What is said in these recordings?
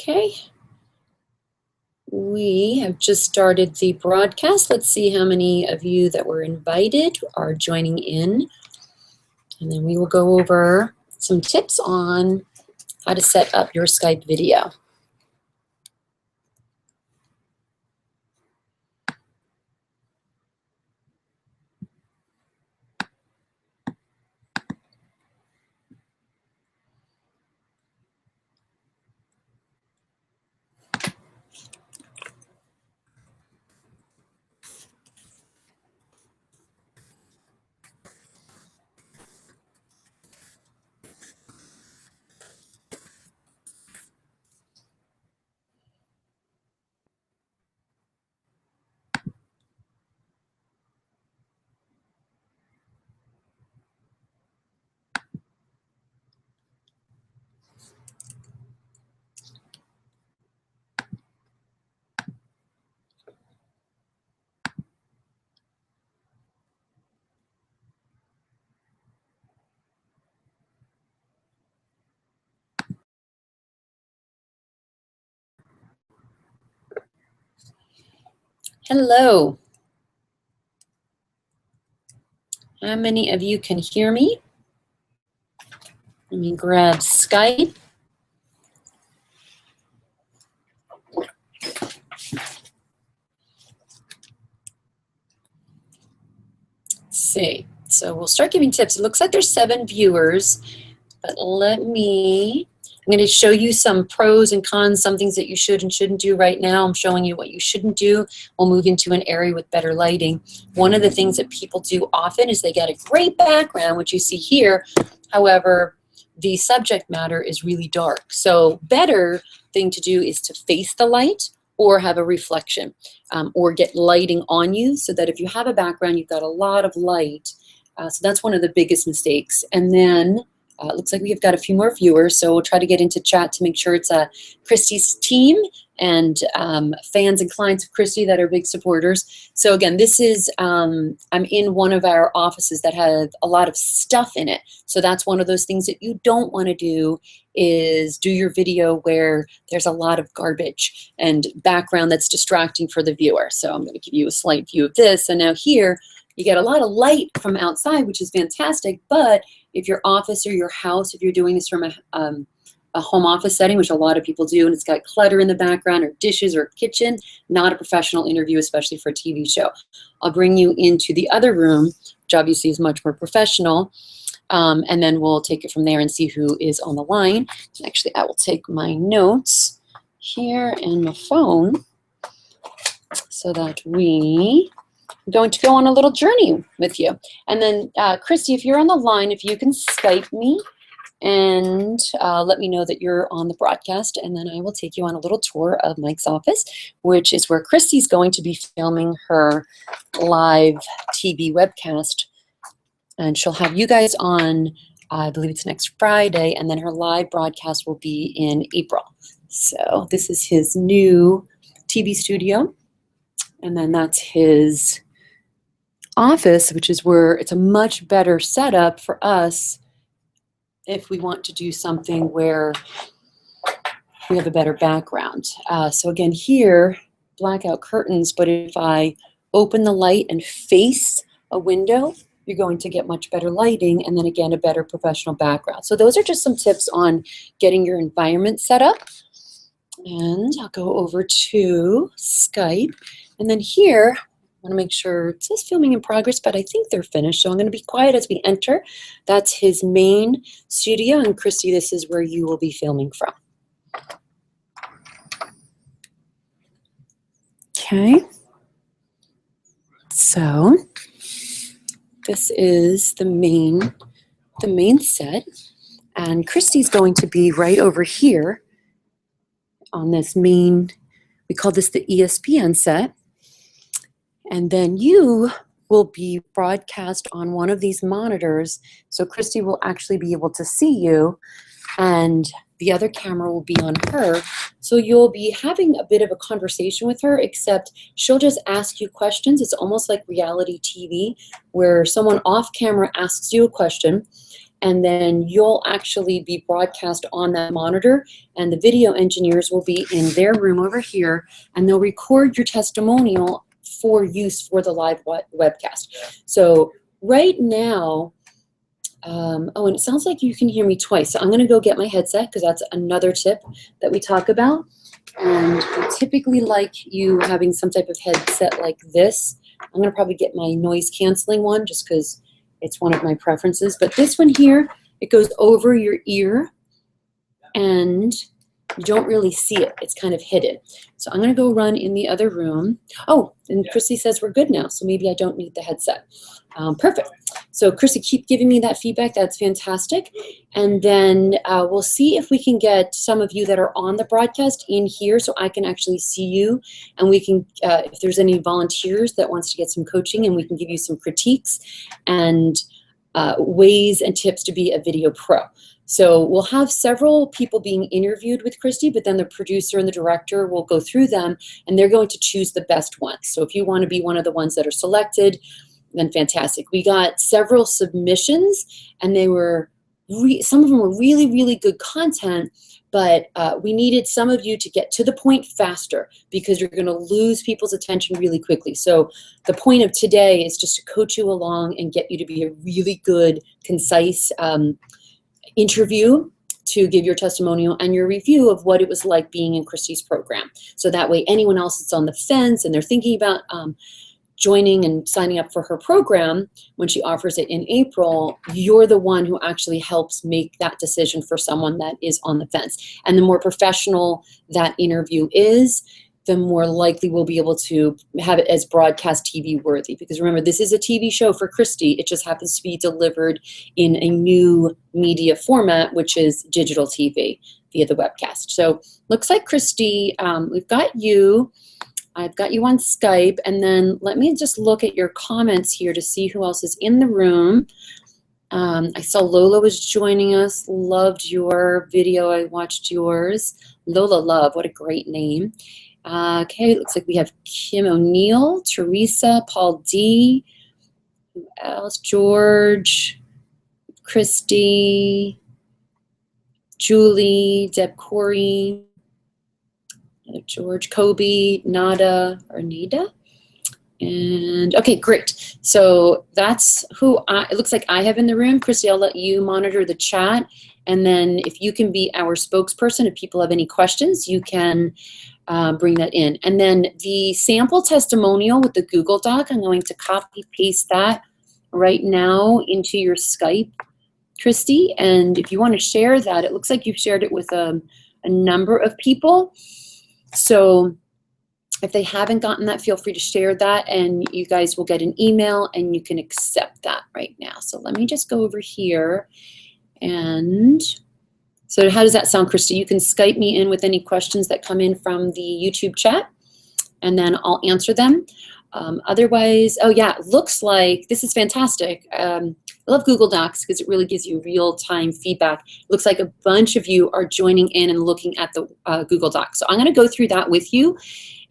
Okay. We have just started the broadcast. Let's see how many of you that were invited are joining in. And then we will go over some tips on how to set up your Skype video. Hello. How many of you can hear me? Let me grab Skype. Let's see. So we'll start giving tips. It looks like there's 7 viewers, but I'm going to show you some pros and cons, some things that you should and shouldn't do right now. I'm showing you what you shouldn't do. We'll move into an area with better lighting. One of the things that people do often is they get a great background, which you see here. However, the subject matter is really dark. So better thing to do is to face the light or have a reflection or get lighting on you so that if you have a background, you've got a lot of light. So that's one of the biggest mistakes. And then it looks like we've got a few more viewers, so we'll try to get into chat to make sure it's Christy's team and fans and clients of Christy that are big supporters. So again, this is, I'm in one of our offices that have a lot of stuff in it. So that's one of those things that you don't want to do is do your video where there's a lot of garbage and background that's distracting for the viewer. So I'm going to give you a slight view of this. And now here, you get a lot of light from outside, which is fantastic, but if your office or your house, if you're doing this from a home office setting, which a lot of people do, and it's got clutter in the background or dishes or kitchen, not a professional interview, especially for a TV show. I'll bring you into the other room, which obviously is much more professional, and then we'll take it from there and see who is on the line. Actually, I will take my notes here and my phone so that we going to go on a little journey with you. And then, Christy, if you're on the line, if you can Skype me and let me know that you're on the broadcast, and then I will take you on a little tour of Mike's office, which is where Christy's going to be filming her live TV webcast. And she'll have you guys on, I believe it's next Friday, and then her live broadcast will be in April. So this is his new TV studio, and then that's his office, which is where it's a much better setup for us if we want to do something where we have a better background. So again, here, blackout curtains, but if I open the light and face a window, you're going to get much better lighting, and then again, a better professional background. So those are just some tips on getting your environment set up. And I'll go over to Skype, and then here, I want to make sure it says filming in progress, but I think they're finished. So I'm going to be quiet as we enter. That's his main studio. And Christy, this is where you will be filming from. Okay. So this is the main set. And Christy's going to be right over here on this main, we call this the ESPN set. And then you will be broadcast on one of these monitors. So Christy will actually be able to see you, and the other camera will be on her. So you'll be having a bit of a conversation with her, except she'll just ask you questions. It's almost like reality TV, where someone off camera asks you a question, and then you'll actually be broadcast on that monitor, and the video engineers will be in their room over here, and they'll record your testimonial for use for the live webcast. So right now, oh, and it sounds like you can hear me twice. So I'm going to go get my headset because that's another tip that we talk about. And I typically like you having some type of headset like this. I'm going to probably get my noise canceling one just because it's one of my preferences. But this one here, it goes over your ear and you don't really see it. It's kind of hidden. So I'm going to go run in the other room. Oh, and Chrissy says we're good now, so maybe I don't need the headset. Perfect. So Chrissy, keep giving me that feedback. That's fantastic. And then we'll see if we can get some of you that are on the broadcast in here so I can actually see you. And we can, if there's any volunteers that wants to get some coaching, and we can give you some critiques and ways and tips to be a video pro. So we'll have several people being interviewed with Christy, but then the producer and the director will go through them, and they're going to choose the best ones. So if you want to be one of the ones that are selected, then fantastic. We got several submissions, and they were some of them were really, really good content, but we needed some of you to get to the point faster because you're going to lose people's attention really quickly. So the point of today is just to coach you along and get you to be a really good, concise interview to give your testimonial and your review of what it was like being in Christy's program. So that way anyone else that's on the fence and they're thinking about joining and signing up for her program when she offers it in April, you're the one who actually helps make that decision for someone that is on the fence. And the more professional that interview is, the more likely we'll be able to have it as broadcast TV worthy. Because remember, this is a TV show for Christy. It just happens to be delivered in a new media format, which is digital TV via the webcast. So looks like Christy, we've got you. I've got you on Skype. And then let me just look at your comments here to see who else is in the room. I saw Lola was joining us. Loved your video. I watched yours. Lola Love, what a great name. Okay, it looks like we have Kim O'Neill, Teresa, Paul D, who else? George, Christy, Julie, Deb Corey, George, Kobe, Nada, or Nida. And okay, great. So that's who it looks like I have in the room. Christy, I'll let you monitor the chat. And then if you can be our spokesperson, if people have any questions, you can bring that in. And then the sample testimonial with the Google Doc, I'm going to copy paste that right now into your Skype, Christy. And if you want to share that, it looks like you've shared it with a number of people. So if they haven't gotten that, feel free to share that, and you guys will get an email and you can accept that right now. So let me just go over here. And so how does that sound, Christy? You can Skype me in with any questions that come in from the YouTube chat, and then I'll answer them. Otherwise, oh yeah, it looks like this is fantastic. I love Google Docs because it really gives you real-time feedback. It looks like a bunch of you are joining in and looking at the Google Docs. So I'm going to go through that with you,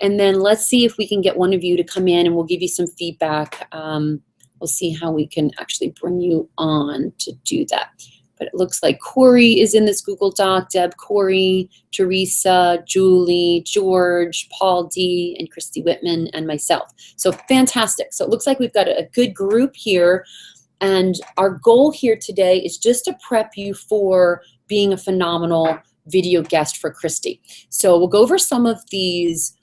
and then let's see if we can get one of you to come in and we'll give you some feedback. We'll see how we can actually bring you on to do that. But it looks like Corey is in this Google Doc, Deb, Corey, Teresa, Julie, George, Paul D, and Christy Whitman, and myself. So fantastic. So it looks like we've got a good group here. And our goal here today is just to prep you for being a phenomenal video guest for Christy. So we'll go over some of these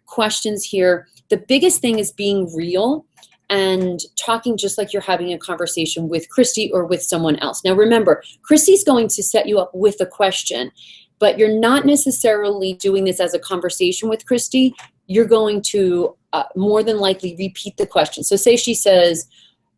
questions here. The biggest thing is being real and talking just like you're having a conversation with Christy or with someone else. Now remember, Christy's going to set you up with a question, but you're not necessarily doing this as a conversation with Christy. You're going to more than likely repeat the question. So say she says,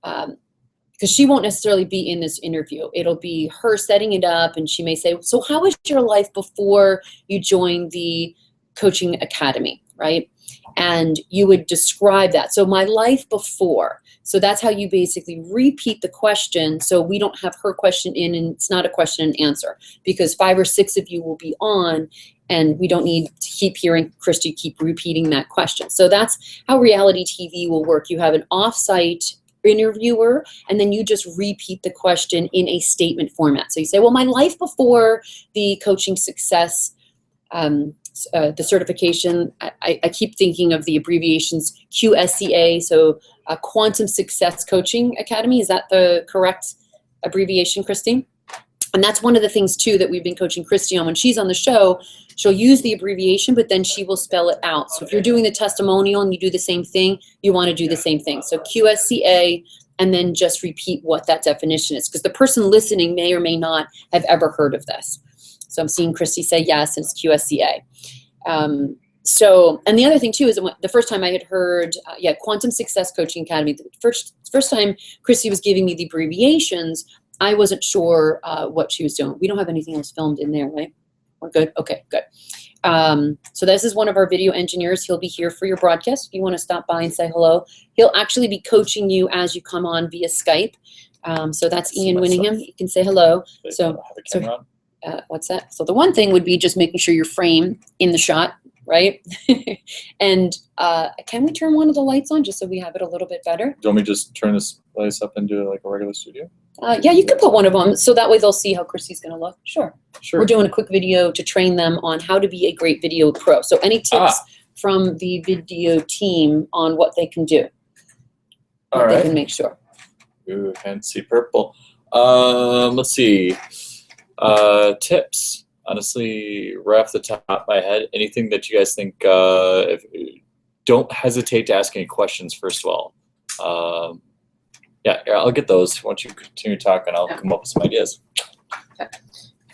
because she won't necessarily be in this interview. It'll be her setting it up, and she may say, so how was your life before you joined the coaching academy, right? And you would describe that. So my life before. So that's how you basically repeat the question, so we don't have her question in and it's not a question and answer, because 5 or 6 of you will be on and we don't need to keep hearing Christy keep repeating that question. So that's how reality TV will work. You have an off-site interviewer, and then you just repeat the question in a statement format. So you say, well, my life before the coaching success, the certification, I keep thinking of the abbreviations QSCA, so Quantum Success Coaching Academy. Is that the correct abbreviation, Christine? And that's one of the things too that we've been coaching Christy on. When she's on the show, she'll use the abbreviation, but then she will spell it out. So if you're doing the testimonial and you do the same thing, you want to do the same thing. So QSCA, and then just repeat what that definition is, because the person listening may or may not have ever heard of this. So I'm seeing Christy say yes, and it's QSCA. And the other thing too is the first time I had heard, Quantum Success Coaching Academy, the first time Christy was giving me the abbreviations, I wasn't sure what she was doing. We don't have anything else filmed in there, right? We're good? Okay, good. So this is one of our video engineers. He'll be here for your broadcast. If you want to stop by and say hello. He'll actually be coaching you as you come on via Skype. So that's Ian Winningham. You can say hello. What's that? So the one thing would be just making sure your frame in the shot, right? And can we turn one of the lights on just so we have it a little bit better? Do you want me to just turn this place up into like a regular studio? Yeah, you could put one of them, so that way they'll see how Christy's going to look. Sure. We're doing a quick video to train them on how to be a great video pro. So any tips from the video team on what they can do? What they can make sure. Ooh, fancy purple. Let's see. Tips. Honestly, right off the top of my head, anything that you guys think, don't hesitate to ask any questions, first of all. Yeah, I'll get those. Once you continue talking, I'll come up with some ideas.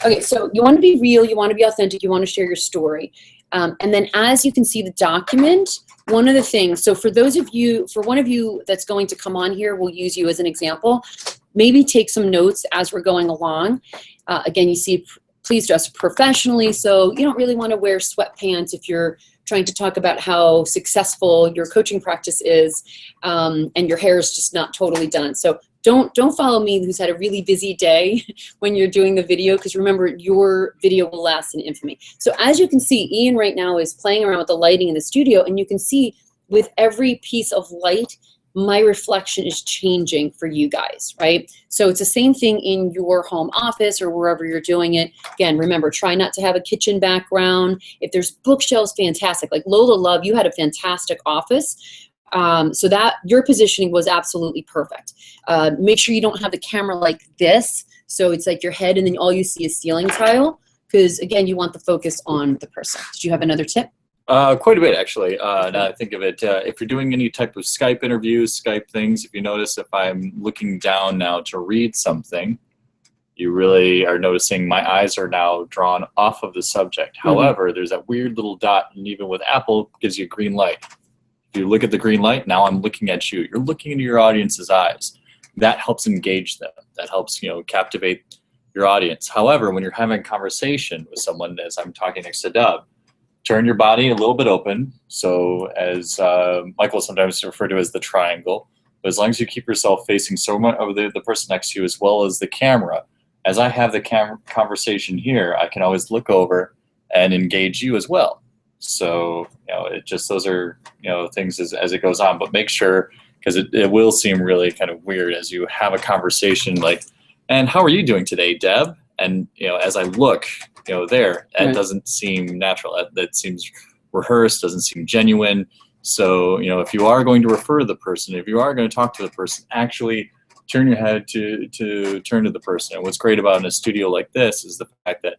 Okay, so you want to be real, you want to be authentic, you want to share your story. And then as you can see the document, one of the things, so for one of you that's going to come on here, we'll use you as an example. Maybe take some notes as we're going along. Again, you see, please dress professionally. So you don't really want to wear sweatpants if you're trying to talk about how successful your coaching practice is, and your hair is just not totally done. So don't follow me who's had a really busy day when you're doing the video, because remember, your video will last in infamy. So as you can see, Ian right now is playing around with the lighting in the studio, and you can see with every piece of light, my reflection is changing for you guys, right? So it's the same thing in your home office or wherever you're doing it. Again, remember, try not to have a kitchen background. If there's bookshelves, fantastic. Like Lola Love, you had a fantastic office. So that your positioning was absolutely perfect. Make sure you don't have the camera like this. So it's like your head and then all you see is ceiling tile, because again, you want the focus on the person. Did you have another tip? Quite a bit, actually. Now I think of it, if you're doing any type of Skype interviews, Skype things, if you notice, if I'm looking down now to read something, you really are noticing my eyes are now drawn off of the subject. However, there's that weird little dot, and even with Apple, gives you a green light. If you look at the green light, now I'm looking at you. You're looking into your audience's eyes. That helps engage them. That helps, captivate your audience. However, when you're having a conversation with someone, as I'm talking next to Deb, turn your body a little bit open. So as Michael sometimes referred to as the triangle, but as long as you keep yourself facing someone of the person next to you as well as the camera, as I have the conversation here, I can always look over and engage you as well. So, it just, those are, things as it goes on, but make sure, because it will seem really kind of weird as you have a conversation like, and how are you doing today, Deb? And, as I look, there, that doesn't seem natural. That seems rehearsed, doesn't seem genuine. So, if you are going to refer to the person, if you are going to talk to the person, actually turn your head to turn to the person. And what's great about in a studio like this is the fact that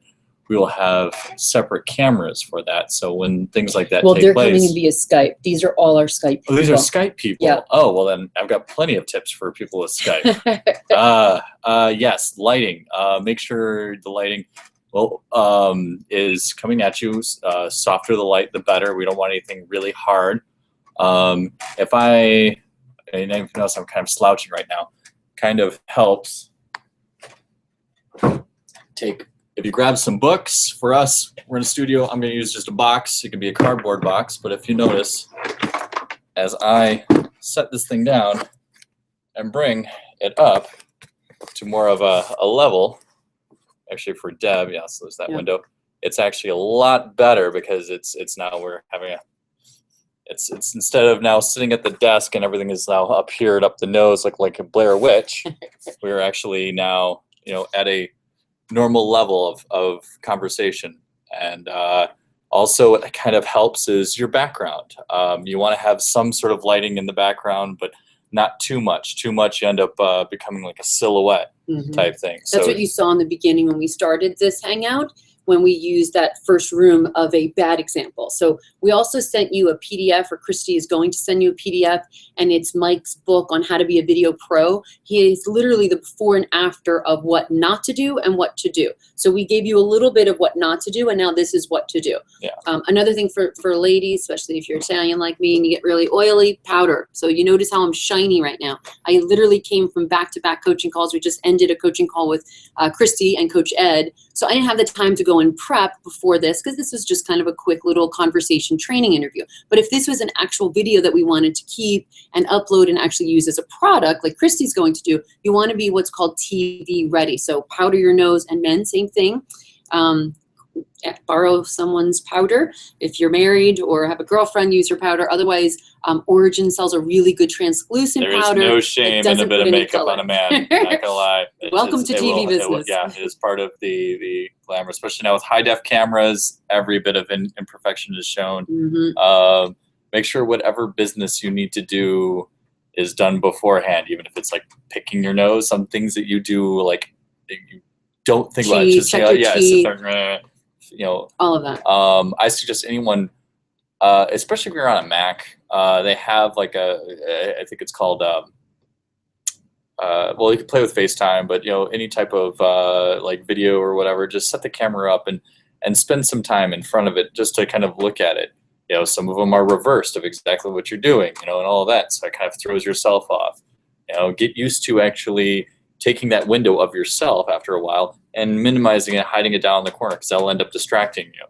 we will have separate cameras for that. So when things like that take place. Well, they're coming in via Skype. These are all our Skype people. Oh, these are Skype people? Yeah. Oh, well then I've got plenty of tips for people with Skype. Yes, lighting. Make sure the lighting is coming at you. Softer the light, the better. We don't want anything really hard. If you notice I'm kind of slouching right now, kind of helps. If you grab some books, for us, we're in a studio, I'm going to use just a box. It can be a cardboard box, but if you notice, as I set this thing down and bring it up to more of a level, actually for Deb, yeah, so there's that window, it's actually a lot better because it's now we're having It's instead of now sitting at the desk and everything is now up here and up the nose like a Blair Witch, we're actually now, at a normal level of conversation. And also what kind of helps is your background. You want to have some sort of lighting in the background, but not too much. Too much, you end up becoming like a silhouette type thing. That's what you saw in the beginning when we started this Hangout, when we used that first room of a bad example. So we also sent you a PDF, or Christy is going to send you a PDF, and it's Mike's book on how to be a video pro. He is literally the before and after of what not to do and what to do. So we gave you a little bit of what not to do, and now this is what to do. Yeah. Another thing for ladies, especially if you're Italian like me and you get really oily, powder. So you notice how I'm shiny right now. I literally came from back-to-back coaching calls. We just ended a coaching call with Christy and Coach Ed. So I didn't have the time to go and prep before this, because this was just kind of a quick little conversation training interview. But if this was an actual video that we wanted to keep and upload and actually use as a product, like Christy's going to do, you want to be what's called TV ready. So powder your nose, and men, same thing. Borrow someone's powder. If you're married or have a girlfriend, use her powder. Otherwise, Origin sells a really good translucent powder. There is no shame in a bit of makeup on a man. I'm not gonna lie. Welcome to TV business. It is part of the glamour, especially now with high def cameras. Every bit of imperfection is shown. Make sure whatever business you need to do is done beforehand, even if it's like picking your nose. Some things that you do, like you don't think about it. Just all of that. I suggest anyone, especially if you're on a Mac, they have like I think it's called, well, you can play with FaceTime, but any type of like video or whatever, just set the camera up and spend some time in front of it just to kind of look at it. Some of them are reversed of exactly what you're doing, and all of that. So it kind of throws yourself off. Get used to actually taking that window of yourself after a while and minimizing it, hiding it down in the corner, because that'll end up distracting you.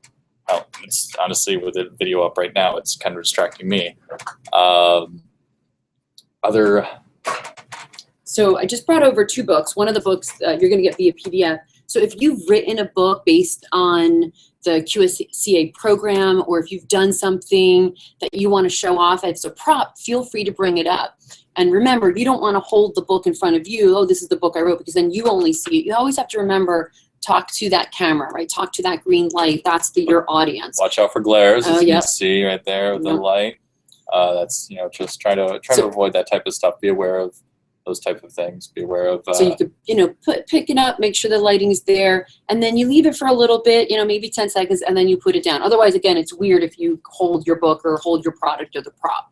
Well, it's honestly, with the video up right now, it's kind of distracting me. So I just brought over 2 books. One of the books you're going to get via PDF. So if you've written a book based on the QSCA program, or if you've done something that you want to show off as a prop, feel free to bring it up. And remember, you don't want to hold the book in front of you. Oh, this is the book I wrote, because then you only see it. You always have to remember, talk to that camera, right? Talk to that green light. That's your audience. Watch out for glares, as you can see right there with the light. That's, just try to avoid that type of stuff. Be aware of those type of things. Be aware of. So you could, pick it up, make sure the lighting is there, and then you leave it for a little bit, maybe 10 seconds, and then you put it down. Otherwise, again, it's weird if you hold your book or hold your product or the prop.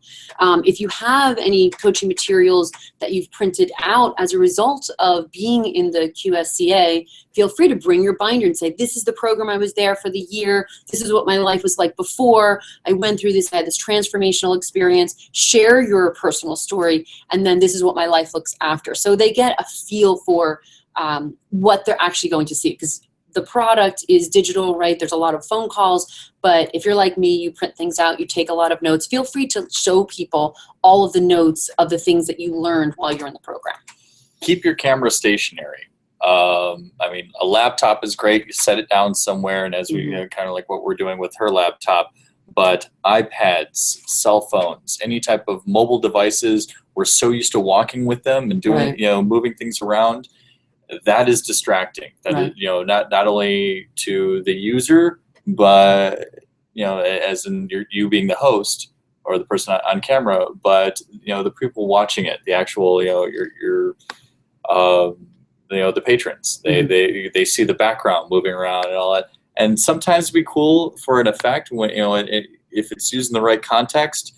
If you have any coaching materials that you've printed out as a result of being in the QSCA, feel free to bring your binder and say, this is the program I was there for the year. This is what my life was like before. I went through this, I had this transformational experience. Share your personal story, and then this is what my life looks after. So they get a feel for what they're actually going to see, because the product is digital, right? There's a lot of phone calls, but if you're like me, you print things out, you take a lot of notes. Feel free to show people all of the notes of the things that you learned while you're in the program. Keep your camera stationary. I mean, a laptop is great. You set it down somewhere, and as we kind of like what we're doing with her laptop, but iPads, cell phones, any type of mobile devices, we're so used to walking with them and doing, moving things around. That is distracting. That is, not only to the user, but as in you being the host or the person on camera, but the people watching it, the actual the patrons. They see the background moving around and all that. And sometimes it'd be cool for an effect when if it's used in the right context.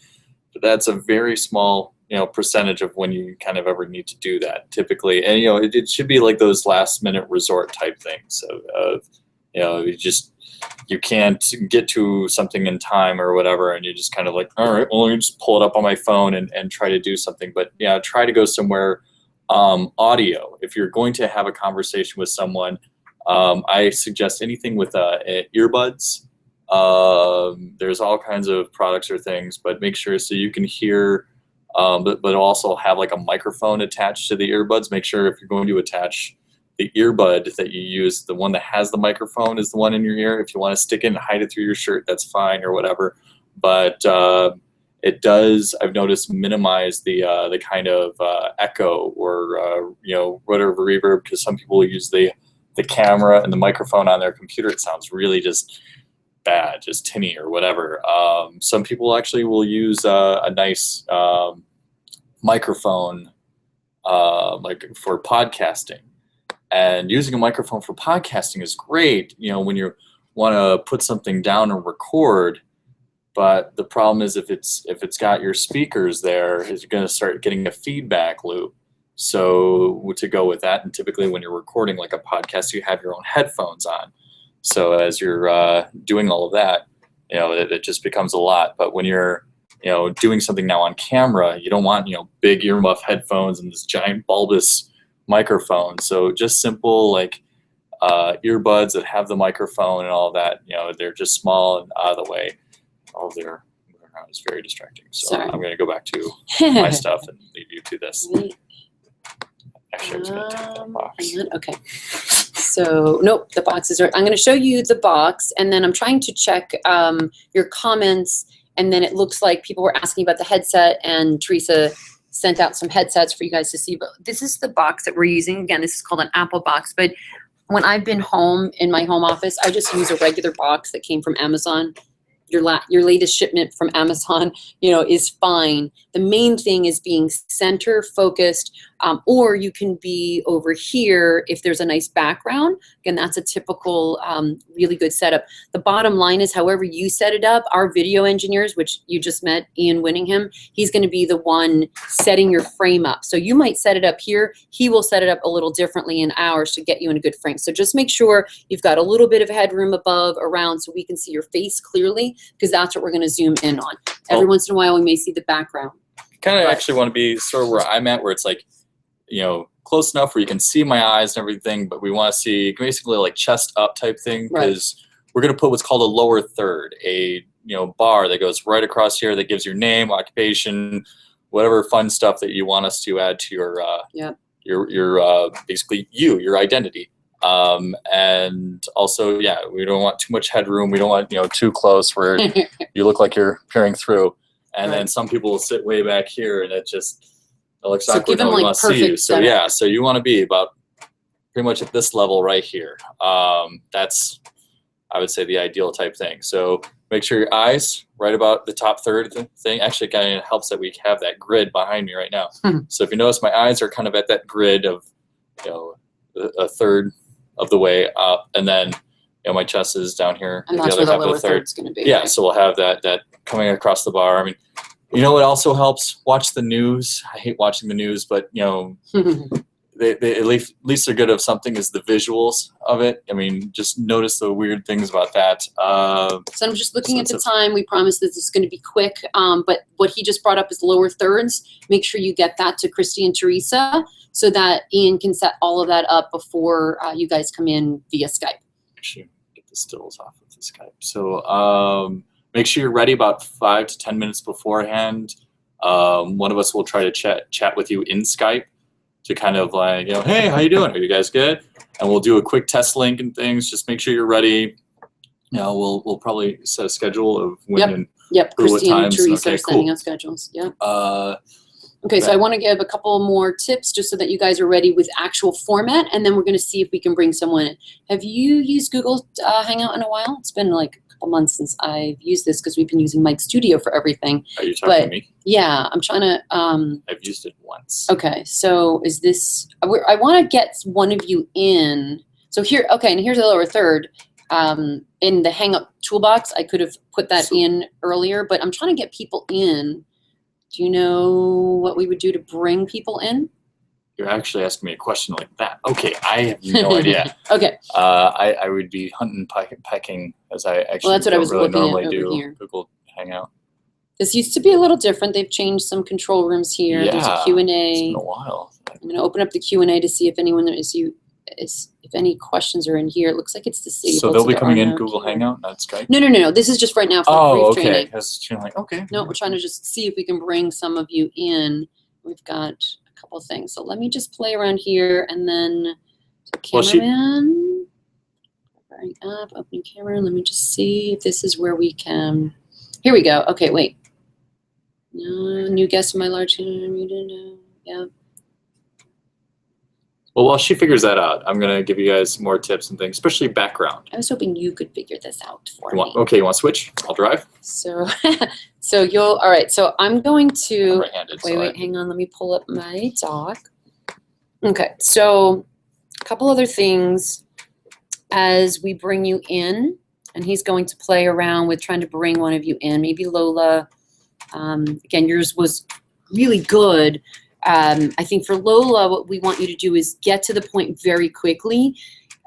But that's a very small percentage of when you kind of ever need to do that typically. And it should be like those last minute resort type things of you can't get to something in time or whatever, and you're just kind of like, all right, well, let me just pull it up on my phone and try to do something. But try to go somewhere. Audio, if you're going to have a conversation with someone, I suggest anything with earbuds. There's all kinds of products or things, but make sure so you can hear, but also have like a microphone attached to the earbuds. Make sure if you're going to attach the earbud that you use, the one that has the microphone is the one in your ear. If you want to stick it and hide it through your shirt, that's fine or whatever. But it does, I've noticed, minimize the kind of echo or whatever reverb, because some people use the camera and the microphone on their computer. It sounds really just bad, just tinny or whatever. Some people actually will use a nice microphone like for podcasting. And using a microphone for podcasting is great, when you want to put something down and record. But the problem is if it's got your speakers there, is you're going to start getting a feedback loop. So to go with that, and typically when you're recording like a podcast, you have your own headphones on. So as you're doing all of that, it just becomes a lot. But when you're doing something now on camera, you don't want big earmuff headphones and this giant bulbous microphone. So just simple like earbuds that have the microphone and all that. They're just small and out of the way. All their around is very distracting. So Sorry. I'm going to go back to my stuff and leave you to this. Actually, I was going to take that box. Okay. So, nope, the boxes are, I'm going to show you the box, and then I'm trying to check your comments, and then it looks like people were asking about the headset, and Teresa sent out some headsets for you guys to see. But this is the box that we're using. Again, this is called an Apple box, but when I've been home in my home office, I just use a regular box that came from Amazon. Your latest shipment from Amazon, is fine. The main thing is being center focused, or you can be over here if there's a nice background. Again, that's a typical really good setup. The bottom line is, however you set it up, our video engineers, which you just met, Ian Winningham, he's going to be the one setting your frame up. So you might set it up here. He will set it up a little differently in ours to get you in a good frame. So just make sure you've got a little bit of headroom above, around, so we can see your face clearly, because that's what we're going to zoom in on. Every once in a while, we may see the background. Kind of actually want to be sort of where I'm at, where it's like, close enough where you can see my eyes and everything, but we want to see basically like chest up type thing, because we're going to put what's called a lower third, a bar that goes right across here that gives your name, occupation, whatever fun stuff that you want us to add to your basically your identity. And also, we don't want too much headroom. We don't want too close where you look like you're peering through. And then some people will sit way back here, and it looks awkward. Give them We like want to see you. So setup. so you want to be about pretty much at this level right here. That's, I would say, the ideal type thing. So make sure your eyes right about the top third of the thing. Actually, kind of helps that we have that grid behind me right now. So if you notice, my eyes are kind of at that grid of a third of the way up, and then my chest is down here. And that's where the lower third's going to be. Yeah, so we'll have that coming across the bar. I mean, what also helps? Watch the news. I hate watching the news, but they at least they're good of something, is the visuals of it. I mean, just notice the weird things about that. So I'm just looking at the time. We promised that this is going to be quick, but what he just brought up is lower thirds. Make sure you get that to Christy and Teresa so that Ian can set all of that up before you guys come in via Skype. Actually, get the stills off of the Skype. So make sure you're ready about 5 to 10 minutes beforehand. One of us will try to chat with you in Skype to kind of like, hey, how you doing? Are you guys good? And we'll do a quick test link and things. Just make sure you're ready. We'll probably set a schedule of when and Christy and times. Teresa are sending out schedules. Okay, so I want to give a couple more tips just so that you guys are ready with actual format, and then we're going to see if we can bring someone in. Have you used Google Hangout in a while? It's been like a couple months since I've used this, because we've been using Mike Studio for everything. Are you talking to me? Yeah, I'm trying to. I've used it once. Okay, so is this? I want to get one of you in. So here, okay, and here's the lower third. In the Hangout toolbox, I could have put that in earlier, but I'm trying to get people in. Do you know what we would do to bring people in? You're actually asking me a question like that. Okay, I have no idea. Okay. I would be hunting, pecking, as I actually Well, that's what I was really looking at normally over do. here. Google Hangout. This used to be a little different. They've changed some control rooms here. There's a Q&A. It's been a while. I'm going to open up the Q&A to see if anyone if any questions are in here. It looks like it's disabled. So they'll be there coming are in no Google Q&A. Hangout, not Skype? No. This is just right now for brief training. Because you're like, okay. No, we're trying to just see if we can bring some of you in. We've got a couple of things. So let me just play around here, and then cameraman. Bring up, opening camera. Let me just see if this is where we can. Here we go. Okay, wait. No, new guest in my large community. Yeah. Well, while she figures that out, I'm going to give you guys more tips and things, especially background. I was hoping you could figure this out for me. Okay, you want to switch? I'll drive. So, all right, so I'm going to, I'm right-handed, wait, hang on, let me pull up my doc. Okay, so a couple other things as we bring you in, and he's going to play around with trying to bring one of you in, maybe Lola. Again, yours was really good. I think for Lola, what we want you to do is get to the point very quickly.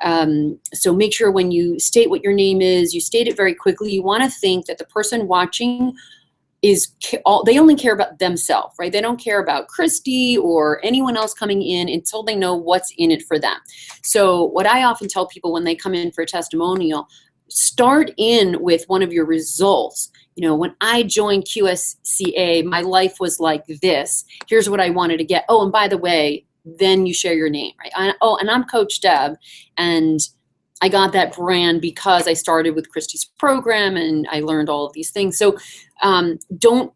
So make sure when you state what your name is, you state it very quickly. You want to think that the person watching they only care about themselves, right? They don't care about Christy or anyone else coming in until they know what's in it for them. So what I often tell people when they come in for a testimonial, start in with one of your results. You know, when I joined QSCA, my life was like this. Here's what I wanted to get. Oh, and by the way, then you share your name, right? And I'm Coach Deb, and I got that brand because I started with Christy's program and I learned all of these things. So don't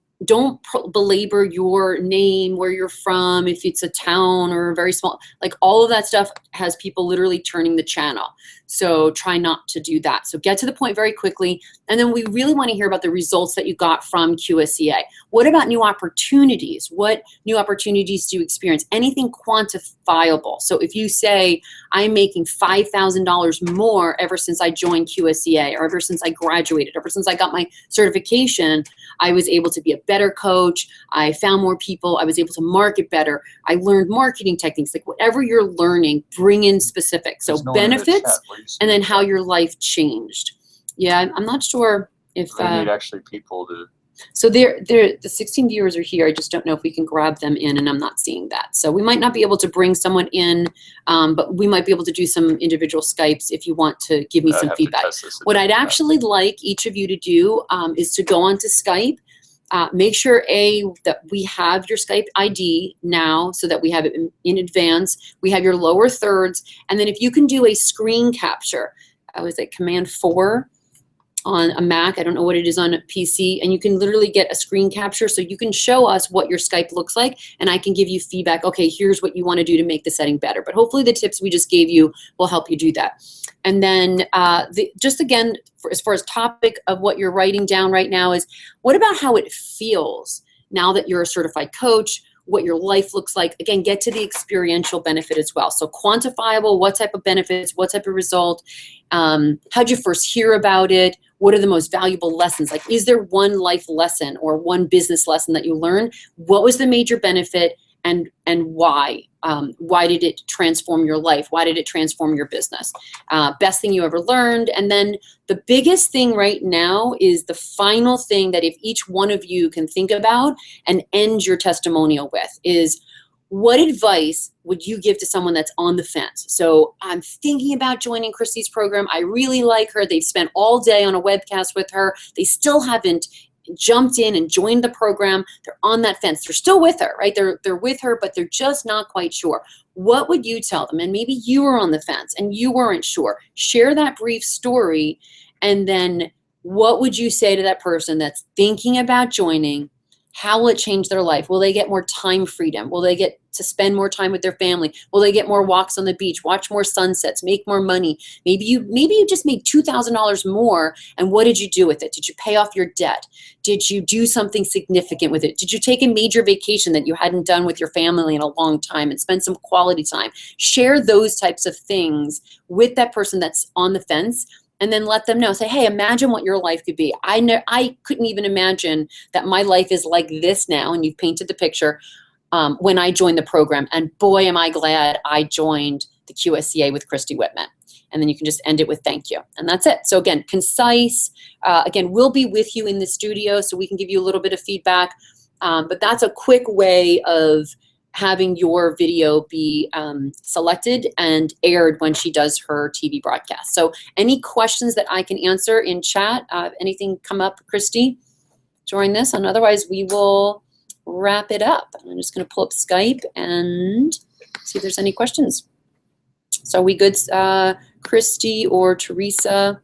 belabor your name, where you're from, if it's a town or a very small, like all of that stuff has people literally turning the channel. So try not to do that. So get to the point very quickly. And then we really want to hear about the results that you got from QSCA. What about new opportunities? What new opportunities do you experience? Anything quantifiable. So if you say, I'm making $5,000 more ever since I joined QSCA, or ever since I graduated, ever since I got my certification, I was able to be a better coach. I found more people. I was able to market better. I learned marketing techniques. Like whatever you're learning, bring in specifics. So benefits, and then how your life changed. Yeah, I'm not sure if we need actually people to. So the 16 viewers are here. I just don't know if we can grab them in, and I'm not seeing that. So we might not be able to bring someone in, but we might be able to do some individual Skypes if you want to give me some feedback. What I'd actually like each of you to do is to go onto Skype. Make sure, that we have your Skype ID now so that we have it in advance. We have your lower thirds. And then if you can do a screen capture, I was at Command 4 on a Mac. I don't know what it is on a PC. And you can literally get a screen capture so you can show us what your Skype looks like. And I can give you feedback. Okay, here's what you want to do to make the setting better. But hopefully the tips we just gave you will help you do that. And then just again, as far as topic of what you're writing down right now is, what about how it feels now that you're a certified coach, what your life looks like? Again, get to the experiential benefit as well. So quantifiable, what type of benefits, what type of result, how'd you first hear about it? What are the most valuable lessons? Like, is there one life lesson or one business lesson that you learned? What was the major benefit, and why? Why did it transform your life? Why did it transform your business? Best thing you ever learned. And then the biggest thing right now is the final thing that if each one of you can think about and end your testimonial with is, what advice would you give to someone that's on the fence? So I'm thinking about joining Christy's program. I really like her. They've spent all day on a webcast with her. They still haven't jumped in and joined the program. They're on that fence. They're still with her, right? They're with her, but they're just not quite sure. What would you tell them? And maybe you were on the fence and you weren't sure. Share that brief story. And then what would you say to that person that's thinking about joining? How will it change their life? Will they get more time freedom? Will they get to spend more time with their family? Will they get more walks on the beach, watch more sunsets, make more money? Maybe you just made $2,000 more, and what did you do with it? Did you pay off your debt? Did you do something significant with it? Did you take a major vacation that you hadn't done with your family in a long time and spend some quality time? Share those types of things with that person that's on the fence. And then let them know, say, hey, imagine what your life could be. I couldn't even imagine that my life is like this now, and you've painted the picture, when I joined the program. And boy, am I glad I joined the QSCA with Christy Whitman. And then you can just end it with thank you. And that's it. So again, concise. Again, we'll be with you in the studio so we can give you a little bit of feedback. But that's a quick way of having your video be selected and aired when she does her TV broadcast. So any questions that I can answer in chat, anything come up, Christy, during this? And otherwise, we will wrap it up. I'm just going to pull up Skype and see if there's any questions. So are we good, Christy or Teresa?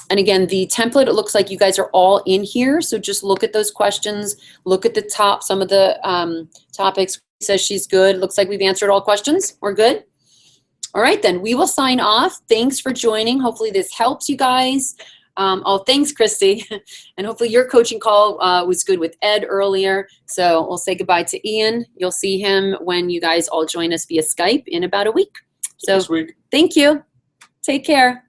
And again, the template, it looks like you guys are all in here. So just look at those questions. Look at the top, some of the topics. Says she's good. Looks like we've answered all questions. We're good. All right, then we will sign off. Thanks for joining. Hopefully this helps you guys. Oh, thanks, Christy. And hopefully your coaching call was good with Ed earlier. So we'll say goodbye to Ian. You'll see him when you guys all join us via Skype in about a week. So This week. thank you. Take care.